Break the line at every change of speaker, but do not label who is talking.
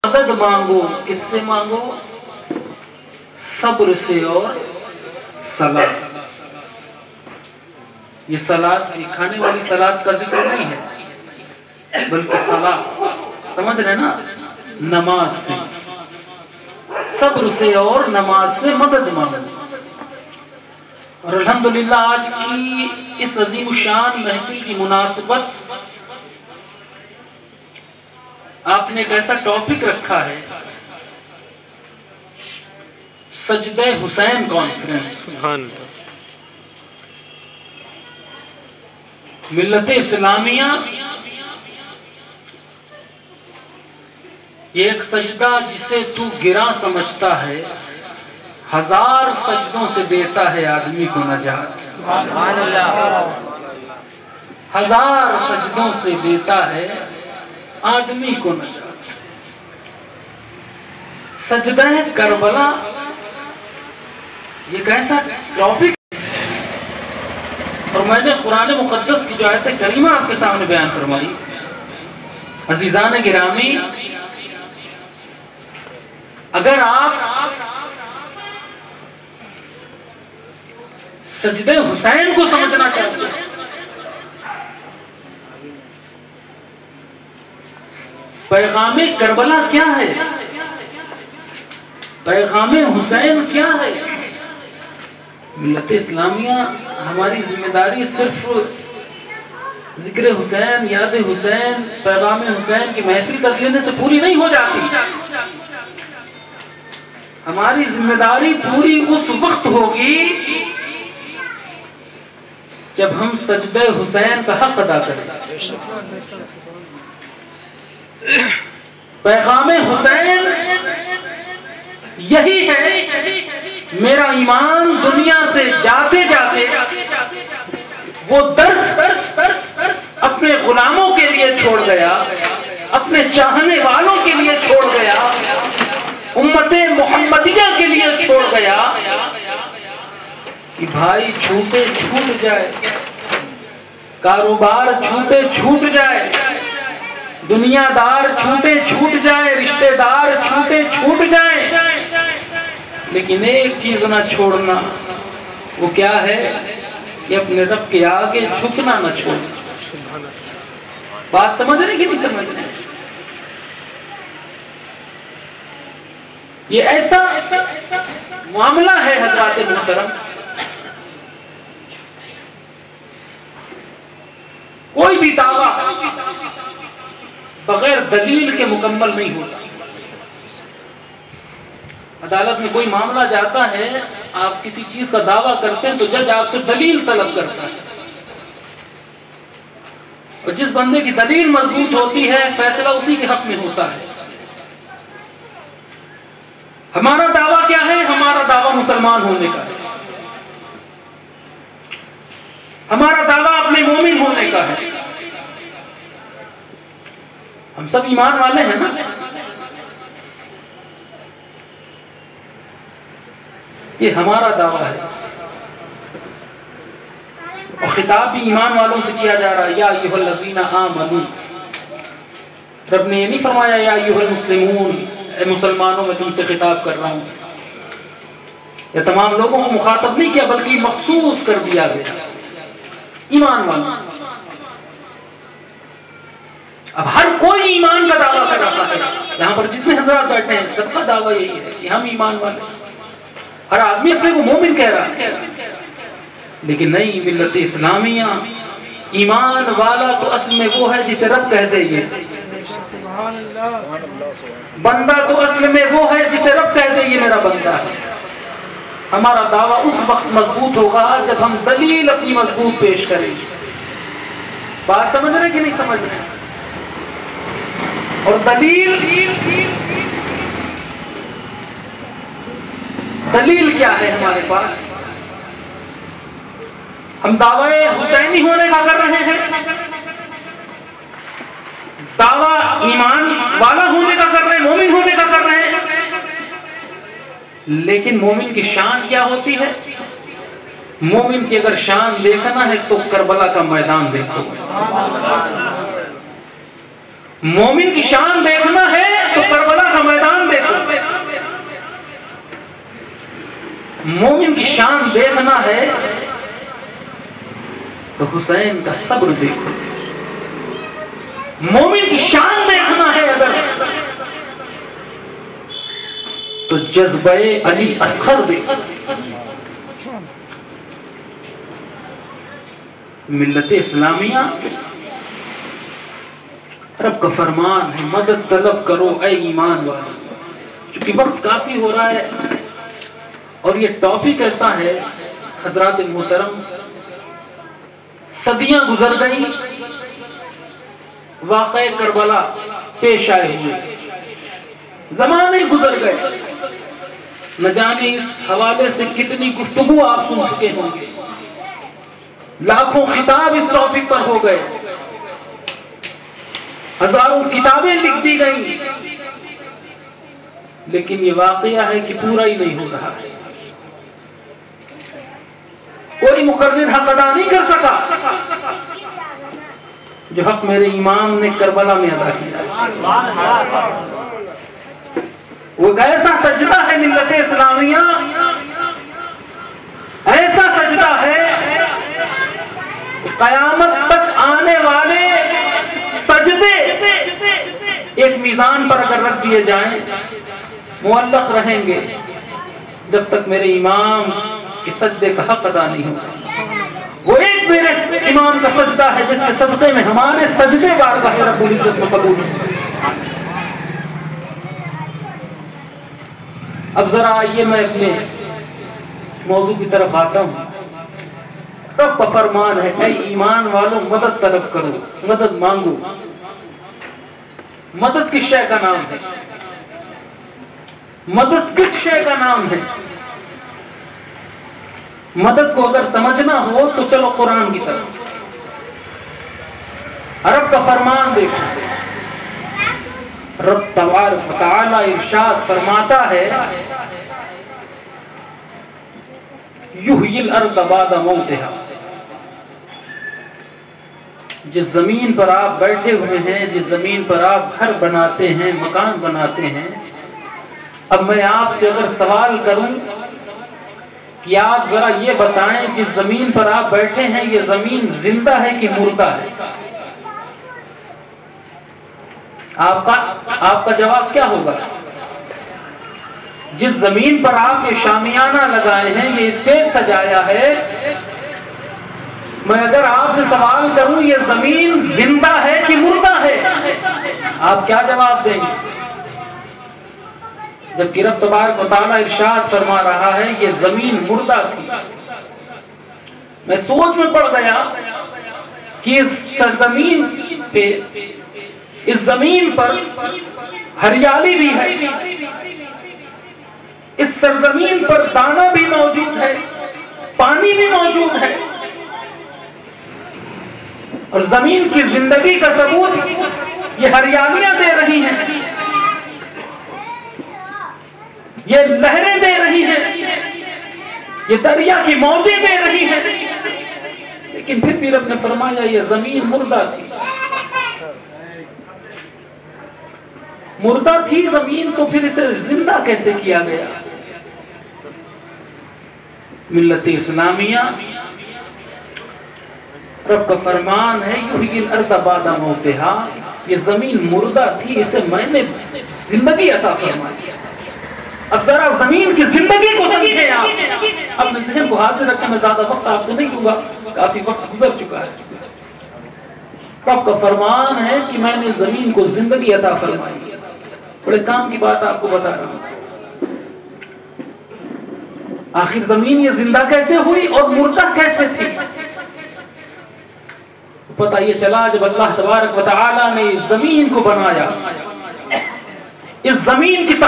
मदद मांगो, किससे मांगो? सब्र से और सलाद। ये सलाद खाने वाली सलाद का जिक्र नहीं है, बल्कि सलाद समझ रहे ना, नमाज से, सब्र से और नमाज से मदद मांगो। और अल्हम्दुलिल्लाह आज की इस अजीम शान महफिल की मुनासिबत आपने एक ऐसा टॉपिक रखा है, सजदे हुसैन कॉन्फ्रेंस। मिल्लत इस्लामिया ये एक सजदा जिसे तू गिरा समझता है, 1000 सजदों से देता है आदमी को नजात। 1000 सजदों से देता है आदमी को नजात। सजदा करबला ये कैसा टॉपिक, और मैंने कुरान मुक़द्दस की जो आयत करीमा आपके सामने बयान फरमाई। अजीजान गिरामी, अगर आप सजदे हुसैन को समझना चाहते हैं, पैगामे करबला क्या है, पैगामे हुसैन क्या है, मिल्लत इस्लामिया हमारी जिम्मेदारी सिर्फ जिक्र हुसैन, याद हुसैन, पैगामे हुसैन की महफिल कर लेने से पूरी नहीं हो जाती। हमारी जिम्मेदारी पूरी उस वक्त होगी जब हम सजदे हुसैन का हक अदा करें। पैगामे हुसैन यही है, मेरा ईमान दुनिया से जाते जाते वो दर्स अपने गुलामों के लिए छोड़ गया, अपने चाहने वालों के लिए छोड़ गया, उम्मते मोहम्मदिया के लिए छोड़ गया कि भाई छूटे छूट जाए, कारोबार छूटे छूट जाए, दुनियादार छूटे छूट जाए, रिश्तेदार छूटे छूट जाए, लेकिन एक चीज ना छोड़ना। वो क्या है? कि अपने रब के आगे झुकना ना छोड़ना। बात समझ रहे कि नहीं समझ रहे? ये ऐसा मामला है हजरात मुहतरम, कोई भी दावा बगैर दलील के मुकम्मल नहीं होता। अदालत में कोई मामला जाता है, आप किसी चीज का दावा करते हैं तो जज आपसे दलील तलब करता है, और जिस बंदे की दलील मजबूत होती है फैसला उसी के हक में होता है। हमारा दावा क्या है? हमारा दावा मुसलमान होने का है, हमारा दावा अपने मोमिन होने का है। हम सब ईमान वाले हैं ना? ये हमारा दावा है, और खिताब भी ईमान वालों से किया जा रहा है। या अय्युहल्लज़ीना आमनू, रब ने ये नहीं फरमाया या अय्युहल मुस्लिमून, ए मुसलमानों में तुमसे खिताब कर रहा हूं। या तमाम लोगों को मुखातब नहीं किया, बल्कि मखसूस कर दिया गया ईमान वालों। अब हर कोई ईमान का दावा कर रहा है, यहां पर जितने हज़रात बैठे हैं सबका दावा यही है कि हम ईमान वाले। हर आदमी अपने को मोमिन कह रहा है, लेकिन नहीं, मिल्लत इस्लामिया ईमान वाला तो असल में वो है जिसे रब कह दे। ये बंदा तो असल में वो है जिसे रब कह दे ये मेरा बंदा है। हमारा दावा उस वक्त मजबूत होगा जब हम दलील अपनी मजबूत पेश करेंगे। बात समझ रहे कि नहीं समझ रहे? और दलील क्या है हमारे पास? हम दावे हुसैनी होने का कर रहे हैं, दावा ईमान वाला होने का कर रहे हैं, मोमिन होने का कर रहे हैं, लेकिन मोमिन की शान क्या होती है? मोमिन की अगर शान देखना है तो करबला का मैदान देखो। मोमिन की शान देखना है तो करबला का शान देखना है तो हुसैन का सब्र देखो। मोमिन की शान देखना है अगर तो जज्बे अली असगर देखो। मिल्लत इस्लामिया रब का फरमान है, मदद तलब करो ऐ ईमान वाले। चूंकि वक्त काफी हो रहा है और ये टॉपिक ऐसा है हजरात मोहतरम, सदियां गुजर गई, वाक़े करबला पेश आए हुए, जमाने गुजर गए, न जाने इस हवाले से कितनी गुफ्तगू आप सुन चुके होंगे, लाखों खिताब इस टॉपिक पर हो गए, हजारों किताबें लिख दी गई, लेकिन ये वाकया है कि पूरा ही नहीं हो रहा है। कोई मुकर्रिर हक अदा नहीं कर सका जो हक मेरे इमाम ने करबला में अदा किया। वो ऐसा सजदा है मिल्लत इस्लामिया, ऐसा सजदा है कयामत तक आने वाले सजदे एक मीजान पर अगर रख दिए जाएं मुअल्लक रहेंगे जब तक मेरे इमाम के सजदे का हक अदा नहीं होगा। वो एक मेरे इमाम का सजदा है जिसके सदक़े में हमारे सजदे बारगाह रब्बुल इज्जत में कबूल होंगे। अब जरा आइए मैं अपने मौजू की तरफ आता हूं। रब का फरमान है, ऐ ईमान वालों मदद तलब करो, मदद मांगो। मदद किस शय का नाम है? मदद किस शय का नाम है? मदद को अगर समझना हो तो चलो कुरान की तरफ। रब का फरमान देखो, रब तबारक व तआला इरशाद फरमाता है, युह्यिल अर्द बाद मौतिहा। जिस जमीन पर आप बैठे हुए हैं, जिस जमीन पर आप घर बनाते हैं, मकान बनाते हैं, अब मैं आपसे अगर सवाल करूं कि आप जरा ये बताएं जिस जमीन पर आप बैठे हैं ये जमीन जिंदा है कि मुर्दा है? आपका जवाब क्या होगा? जिस जमीन पर आप ये शामियाना लगाए हैं, ये स्टेज सजाया है, मैं अगर आपसे सवाल करूं ये जमीन जिंदा है कि मुर्दा है, आप क्या जवाब देंगे? जबकि रब तबारक व तआला इरशाद फरमा रहा है ये जमीन मुर्दा थी। मैं सोच में पड़ गया कि इस सरजमीन पे, इस जमीन पर हरियाली भी है, इस सरजमीन पर दाना भी मौजूद है, पानी भी मौजूद है, और जमीन की जिंदगी का सबूत ये हरियालियां दे रही हैं, ये लहरें दे रही हैं, ये दरिया की मौजें दे रही हैं, लेकिन फिर भी रब ने फरमाया ये जमीन मुर्दा थी। मुर्दा थी जमीन, तो फिर इसे जिंदा कैसे किया गया? मिल्लत इस्लामिया रब का फरमान है, युह्यिल अर्द बाद मौतिहा, ये जमीन मुर्दा थी, इसे मैंने जिंदगी अता फरमाई। अब जरा जमीन की जिंदगी को समझे आप। अपने ज़हन को हाजिर रखें, मैं ज्यादा वक्त आपसे नहीं लूंगा, काफी वक्त गुजर चुका है। रब का फरमान है कि मैंने जमीन को जिंदगी अता फरमाई। बड़े काम की बात आपको बता रहा हूं। आखिर जमीन ये जिंदा कैसे हुई और मुर्दा कैसे थी? पता ये चला जब अल्लाह तबारक व तआला ने इस जमीन को बनाया, इस जमीन की